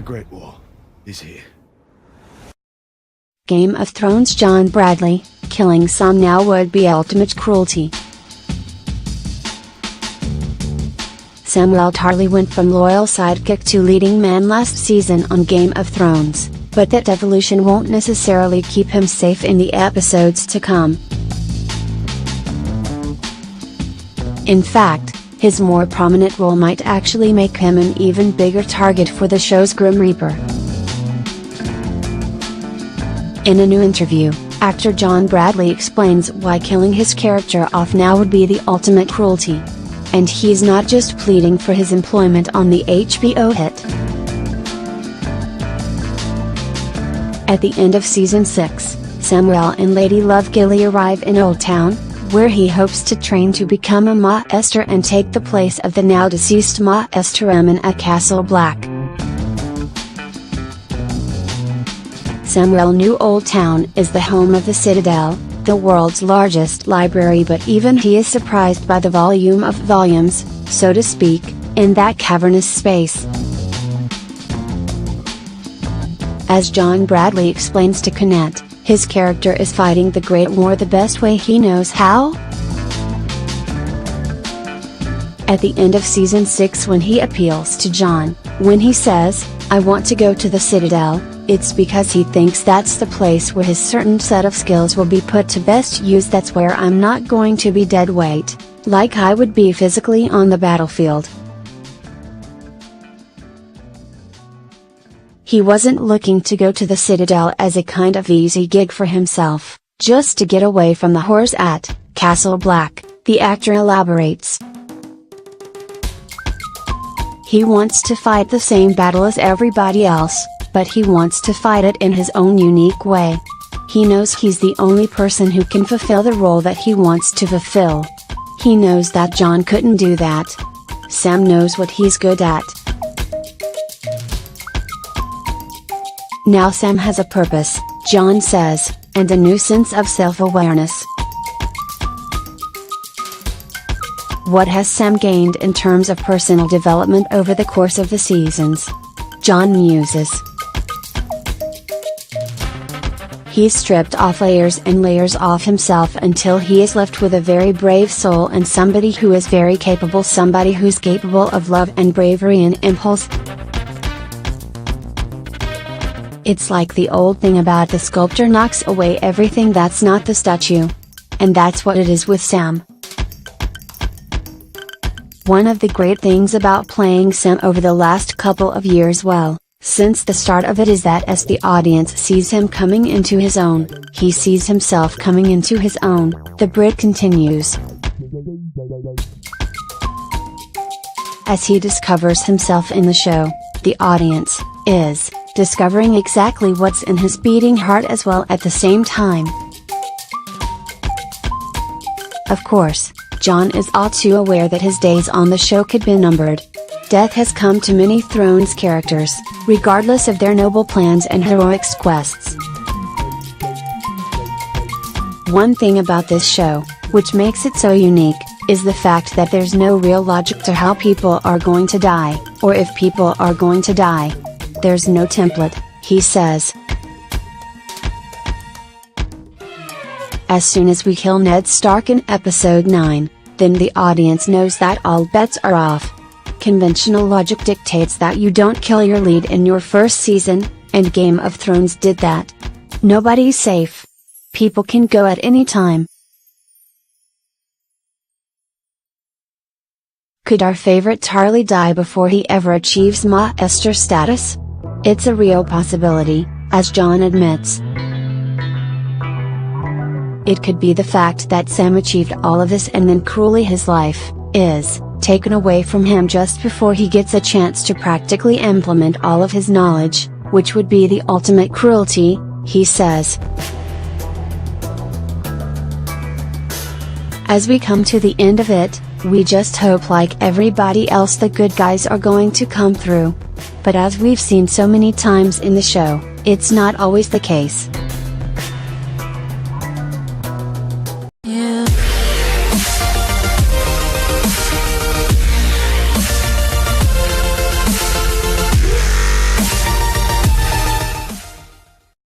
The Great War is here. Game of Thrones John Bradley, killing some now would be ultimate cruelty. Samuel Tarly went from loyal sidekick to leading man last season on Game of Thrones, but that evolution won't necessarily keep him safe in the episodes to come. In fact, his more prominent role might actually make him an even bigger target for the show's Grim Reaper. In a new interview, actor John Bradley explains why killing his character off now would be the ultimate cruelty. And he's not just pleading for his employment on the HBO hit. At the end of Season 6, Samuel and Lady Lovegill arrive in Old Town, where he hopes to train to become a Maester and take the place of the now deceased Maester Aemon at Castle Black. Samuel knew Old Town is the home of the Citadel, the world's largest library, but even he is surprised by the volume of volumes, so to speak, in that cavernous space. As John Bradley explains to Connect, his character is fighting the Great War the best way he knows how. At the end of Season 6, when he appeals to Jon, when he says, "I want to go to the Citadel," it's because he thinks that's the place where his certain set of skills will be put to best use. That's where I'm not going to be dead weight, like I would be physically on the battlefield. He wasn't looking to go to the Citadel as a kind of easy gig for himself, just to get away from the horrors at Castle Black, the actor elaborates. He wants to fight the same battle as everybody else, but he wants to fight it in his own unique way. He knows he's the only person who can fulfill the role that he wants to fulfill. He knows that Jon couldn't do that. Sam knows what he's good at. Now Sam has a purpose, Jon says, and a new sense of self-awareness. What has Sam gained in terms of personal development over the course of the seasons? Jon muses. He's stripped off layers and layers of himself until he is left with a very brave soul and somebody who is very capable, somebody who's capable of love and bravery and impulse. It's like the old thing about the sculptor knocks away everything that's not the statue. And that's what it is with Sam. One of the great things about playing Sam over the last couple of years, well, since the start of it, is that as the audience sees him coming into his own, he sees himself coming into his own, the Brit continues. As he discovers himself in the show, the audience is discovering exactly what's in his beating heart as well at the same time. Of course, Jon is all too aware that his days on the show could be numbered. Death has come to many Thrones characters, regardless of their noble plans and heroic quests. One thing about this show, which makes it so unique, is the fact that there's no real logic to how people are going to die, or if people are going to die. There's no template, he says. As soon as we kill Ned Stark in episode 9, then the audience knows that all bets are off. Conventional logic dictates that you don't kill your lead in your first season, and Game of Thrones did that. Nobody's safe. People can go at any time. Could our favorite Tarly die before he ever achieves Maester status? It's a real possibility, as Jon admits. It could be the fact that Sam achieved all of this and then cruelly his life is taken away from him just before he gets a chance to practically implement all of his knowledge, which would be the ultimate cruelty, he says. As we come to the end of it, we just hope, like everybody else, the good guys are going to come through. But as we've seen so many times in the show, it's not always the case.